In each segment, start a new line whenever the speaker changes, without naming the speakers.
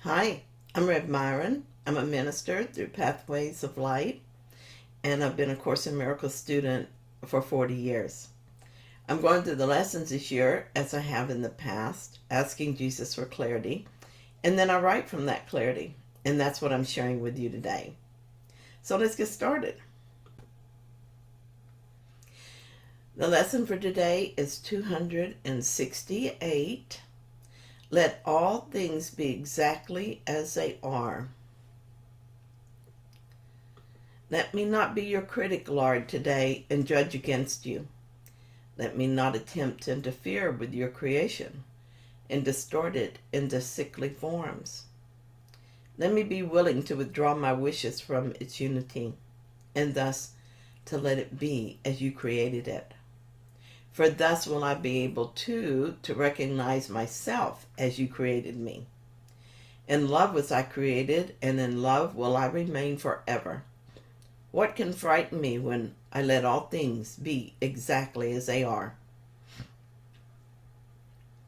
Hi, I'm Rev Myron. I'm a minister through Pathways of Light, and I've been a Course in Miracles student for 40 years. I'm going through the lessons this year, as I have in the past, asking Jesus for clarity, and then I write from that clarity, and that's what I'm sharing with you today. So let's get started. The lesson for today is 268. Let all things be exactly as they are. Let me not be your critic, Lord, today and judge against you. Let me not attempt to interfere with your creation and distort it into sickly forms. Let me be willing to withdraw my wishes from its unity and thus to let it be as you created it. For thus will I be able to recognize myself as you created me. In love was I created, and in love will I remain forever. What can frighten me when I let all things be exactly as they are?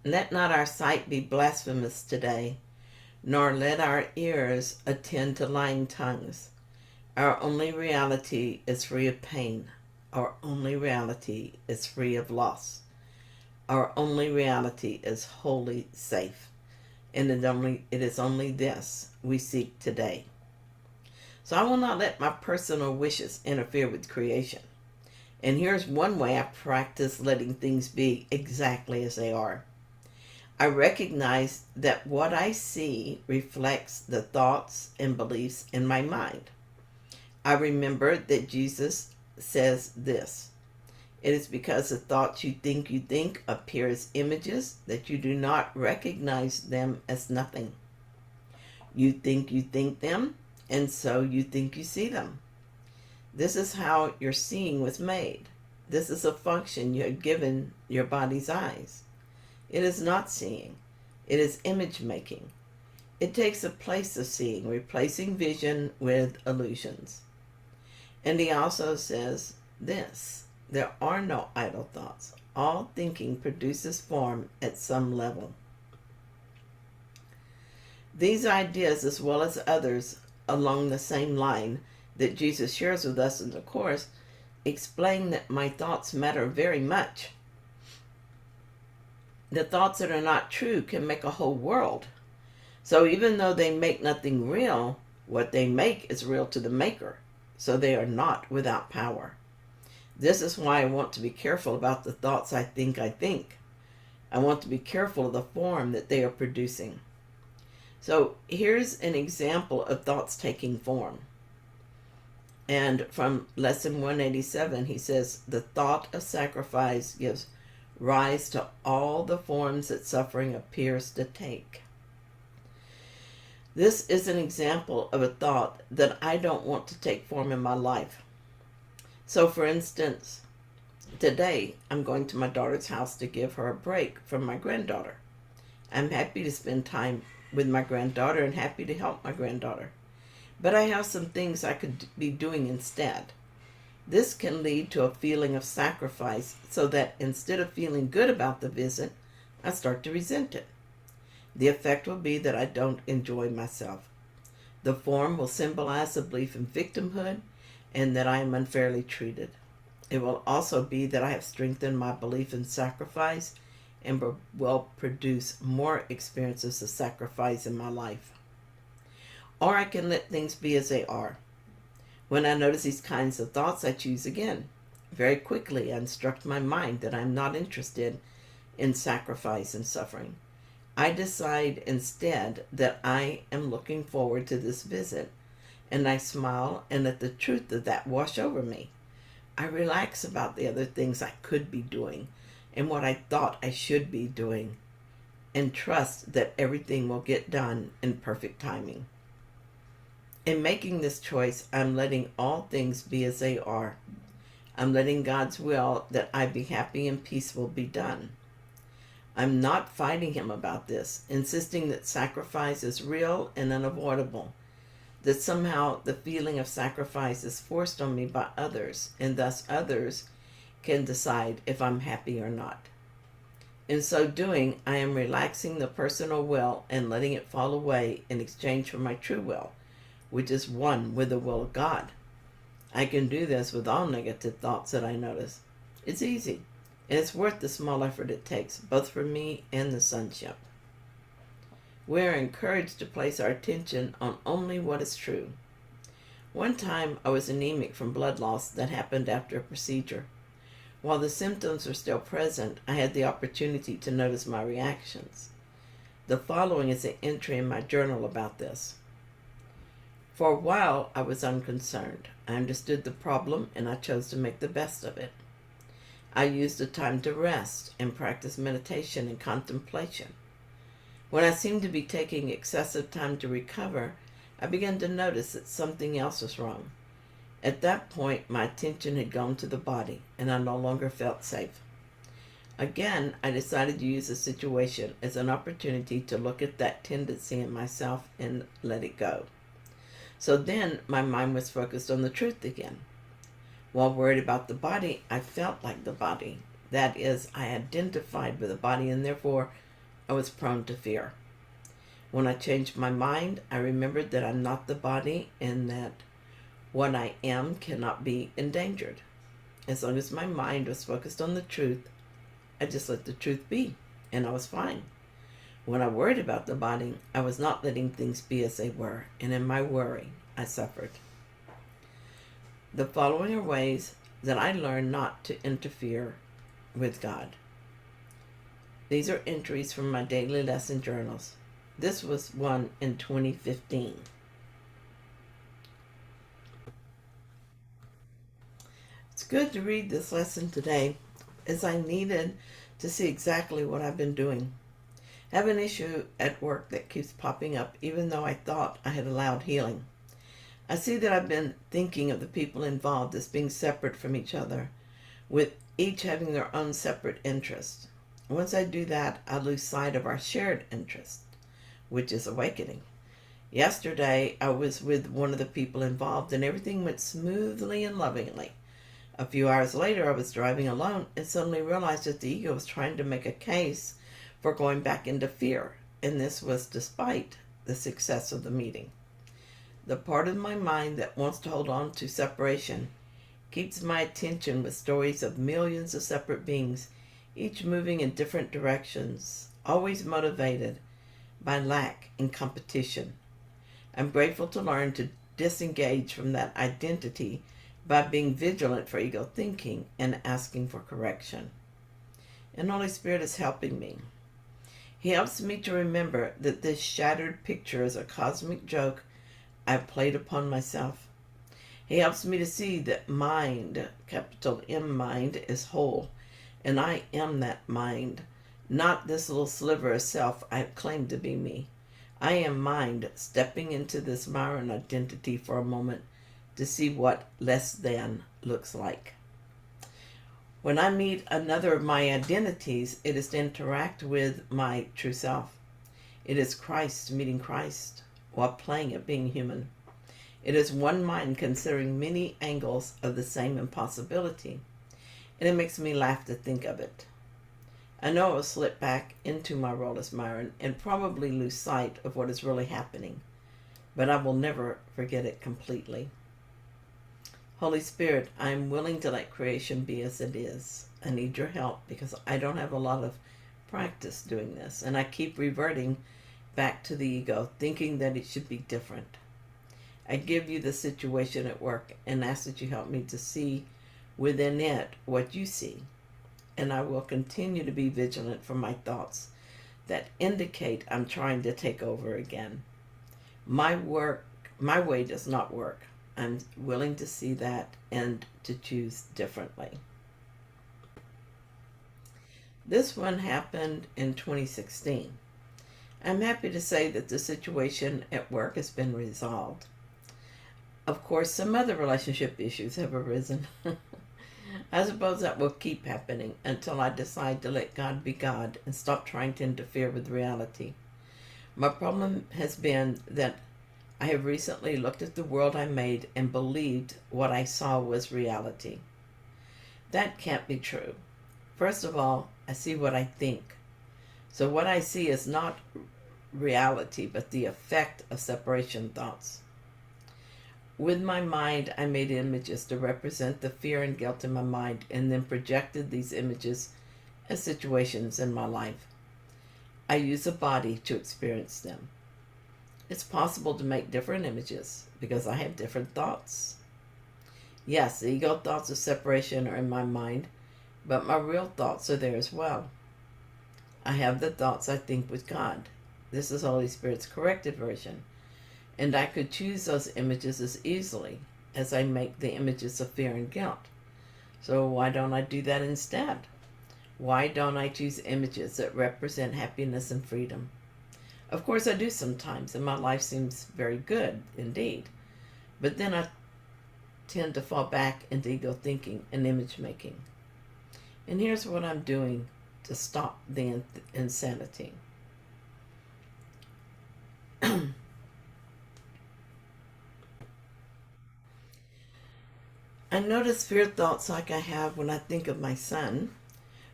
Let not our sight be blasphemous today, nor let our ears attend to lying tongues. Our only reality is free of pain. Our only reality is free of loss. Our only reality is wholly safe. And it is only this we seek today. So I will not let my personal wishes interfere with creation. And here's one way I practice letting things be exactly as they are. I recognize that what I see reflects the thoughts and beliefs in my mind. I remember that Jesus says this: it is because the thoughts you think appear as images that you do not recognize them as nothing. You think them, and so you think you see them. This is how your seeing was made. This is a function you had given your body's eyes. It is not seeing. It is image making. It takes the place of seeing, replacing vision with illusions. And he also says this: there are no idle thoughts. All thinking produces form at some level. These ideas, as well as others along the same line that Jesus shares with us in the Course, explain that my thoughts matter very much. The thoughts that are not true can make a whole world. So even though they make nothing real, what they make is real to the maker. So they are not without power. This is why I want to be careful about the thoughts I think. I want to be careful of the form that they are producing. So here's an example of thoughts taking form. And from lesson 187, he says, the thought of sacrifice gives rise to all the forms that suffering appears to take. This is an example of a thought that I don't want to take form in my life. So for instance, today I'm going to my daughter's house to give her a break from my granddaughter. I'm happy to spend time with my granddaughter and happy to help my granddaughter. But I have some things I could be doing instead. This can lead to a feeling of sacrifice, so that instead of feeling good about the visit, I start to resent it. The effect will be that I don't enjoy myself. The form will symbolize a belief in victimhood and that I am unfairly treated. It will also be that I have strengthened my belief in sacrifice and will produce more experiences of sacrifice in my life. Or I can let things be as they are. When I notice these kinds of thoughts, I choose again. Very quickly, I instruct my mind that I'm not interested in sacrifice and suffering. I decide instead that I am looking forward to this visit, and I smile and let the truth of that wash over me. I relax about the other things I could be doing and what I thought I should be doing, and trust that everything will get done in perfect timing. In making this choice, I'm letting all things be as they are. I'm letting God's will that I be happy and peaceful be done. I'm not fighting him about this, insisting that sacrifice is real and unavoidable, that somehow the feeling of sacrifice is forced on me by others, and thus others can decide if I'm happy or not. In so doing, I am relaxing the personal will and letting it fall away in exchange for my true will, which is one with the will of God. I can do this with all negative thoughts that I notice. It's easy, and it's worth the small effort it takes, both for me and the sonship. We are encouraged to place our attention on only what is true. One time I was anemic from blood loss that happened after a procedure. While the symptoms were still present, I had the opportunity to notice my reactions. The following is an entry in my journal about this. For a while, I was unconcerned. I understood the problem and I chose to make the best of it. I used the time to rest and practice meditation and contemplation. When I seemed to be taking excessive time to recover, I began to notice that something else was wrong. At that point, my attention had gone to the body and I no longer felt safe. Again, I decided to use the situation as an opportunity to look at that tendency in myself and let it go. So then my mind was focused on the truth again. While worried about the body, I felt like the body. That is, I identified with the body and therefore I was prone to fear. When I changed my mind, I remembered that I'm not the body and that what I am cannot be endangered. As long as my mind was focused on the truth, I just let the truth be, and I was fine. When I worried about the body, I was not letting things be as they were, and in my worry, I suffered. The following are ways that I learned not to interfere with God. These are entries from my daily lesson journals. This was one in 2015. It's good to read this lesson today, as I needed to see exactly what I've been doing. I have an issue at work that keeps popping up even though I thought I had allowed healing. I see that I've been thinking of the people involved as being separate from each other, with each having their own separate interests. Once I do that, I lose sight of our shared interest, which is awakening. Yesterday, I was with one of the people involved and everything went smoothly and lovingly. A few hours later, I was driving alone and suddenly realized that the ego was trying to make a case for going back into fear, and this was despite the success of the meeting. The part of my mind that wants to hold on to separation keeps my attention with stories of millions of separate beings, each moving in different directions, always motivated by lack and competition. I'm grateful to learn to disengage from that identity by being vigilant for ego thinking and asking for correction. And Holy Spirit is helping me. He helps me to remember that this shattered picture is a cosmic joke I've played upon myself. He helps me to see that mind, capital M mind, is whole, and I am that mind, not this little sliver of self I claim to be me. I am mind stepping into this Myron identity for a moment to see what less than looks like. When I meet another of my identities, it is to interact with my true self. It is Christ meeting Christ while playing at being human. It is one mind considering many angles of the same impossibility, and it makes me laugh to think of it. I know I will slip back into my role as Myron and probably lose sight of what is really happening, but I will never forget it completely. Holy Spirit, I am willing to let creation be as it is. I need your help because I don't have a lot of practice doing this, and I keep reverting back to the ego, thinking that it should be different. I give you the situation at work and ask that you help me to see within it what you see, and I will continue to be vigilant for my thoughts that indicate I'm trying to take over again. My way does not work. I'm willing to see that and to choose differently. This one happened in 2016. I'm happy to say that the situation at work has been resolved. Of course, some other relationship issues have arisen. I suppose that will keep happening until I decide to let God be God and stop trying to interfere with reality. My problem has been that I have recently looked at the world I made and believed what I saw was reality. That can't be true. First of all, I see what I think, So what I see is not reality, but the effect of separation thoughts. With my mind, I made images to represent the fear and guilt in my mind, and then projected these images as situations in my life. I use a body to experience them. It's possible to make different images because I have different thoughts. Yes, the ego thoughts of separation are in my mind, but my real thoughts are there as well. I have the thoughts I think with God. This is Holy Spirit's corrected version. And I could choose those images as easily as I make the images of fear and guilt. So why don't I do that instead? Why don't I choose images that represent happiness and freedom? Of course I do sometimes, and my life seems very good indeed. But then I tend to fall back into ego thinking and image making. And here's what I'm doing to stop the insanity. I notice fear thoughts like I have when I think of my son,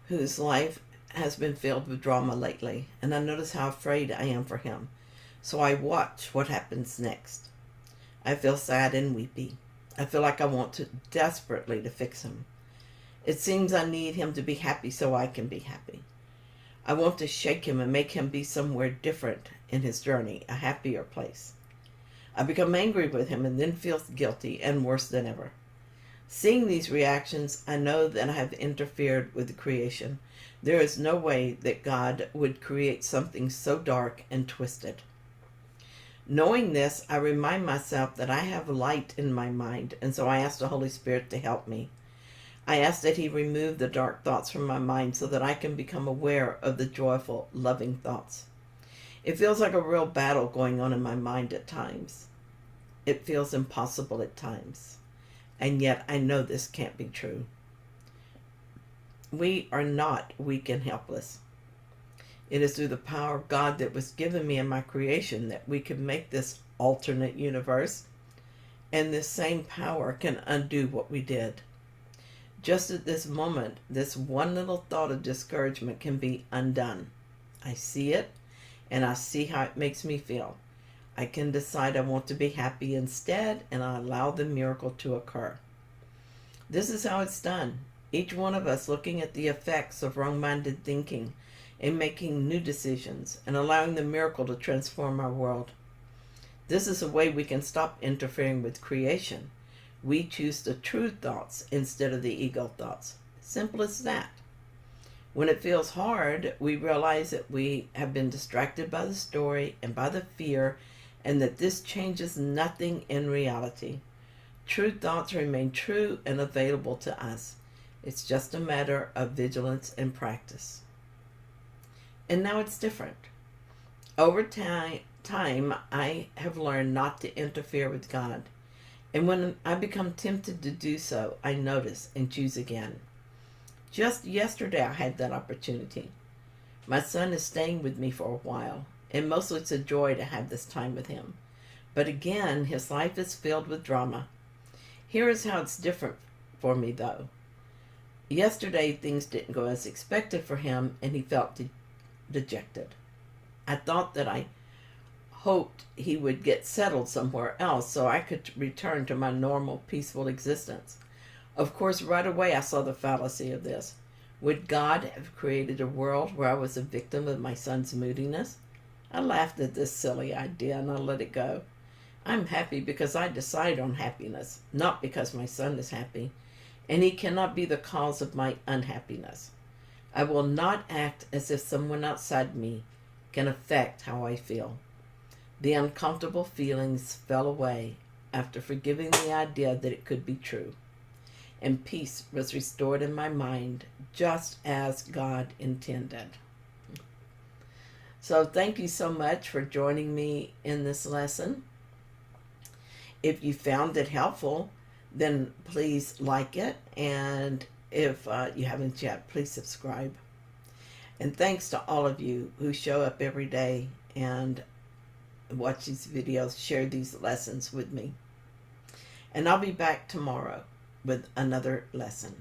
whose life has been filled with drama lately, and I notice how afraid I am for him. So I watch what happens next. I feel sad and weepy. I feel like I want to desperately to fix him. It seems I need him to be happy so I can be happy. I want to shake him and make him be somewhere different in his journey, a happier place. I become angry with him and then feel guilty and worse than ever. Seeing these reactions, I know that I have interfered with the creation. There is no way that God would create something so dark and twisted. Knowing this, I remind myself that I have light in my mind, and so I ask the Holy Spirit to help me. I ask that He remove the dark thoughts from my mind so that I can become aware of the joyful, loving thoughts. It feels like a real battle going on in my mind at times. It feels impossible at times. And yet I know this can't be true. We are not weak and helpless. It is through the power of God that was given me in my creation that we can make this alternate universe, and this same power can undo what we did. Just at this moment, this one little thought of discouragement can be undone. I see it, and I see how it makes me feel. I can decide I want to be happy instead, and I allow the miracle to occur. This is how it's done. Each one of us looking at the effects of wrong-minded thinking and making new decisions and allowing the miracle to transform our world. This is a way we can stop interfering with creation. We choose the true thoughts instead of the ego thoughts. Simple as that. When it feels hard, we realize that we have been distracted by the story and by the fear, and that this changes nothing in reality. True thoughts remain true and available to us. It's just a matter of vigilance and practice. And now it's different. Over time, I have learned not to interfere with God. And when I become tempted to do so, I notice and choose again. Just yesterday, I had that opportunity. My son is staying with me for a while, and mostly it's a joy to have this time with him. But again, his life is filled with drama. Here is how it's different for me, though. Yesterday, things didn't go as expected for him, and he felt dejected. I thought that I hoped he would get settled somewhere else so I could return to my normal, peaceful existence. Of course, right away I saw the fallacy of this. Would God have created a world where I was a victim of my son's moodiness? I laughed at this silly idea and I let it go. I'm happy because I decide on happiness, not because my son is happy, and he cannot be the cause of my unhappiness. I will not act as if someone outside me can affect how I feel. The uncomfortable feelings fell away after forgiving the idea that it could be true, and peace was restored in my mind just as God intended. So thank you so much for joining me in this lesson. If you found it helpful, then please like it, and if you haven't yet, please subscribe. And thanks to all of you who show up every day and watch these videos, share these lessons with me. And I'll be back tomorrow with another lesson.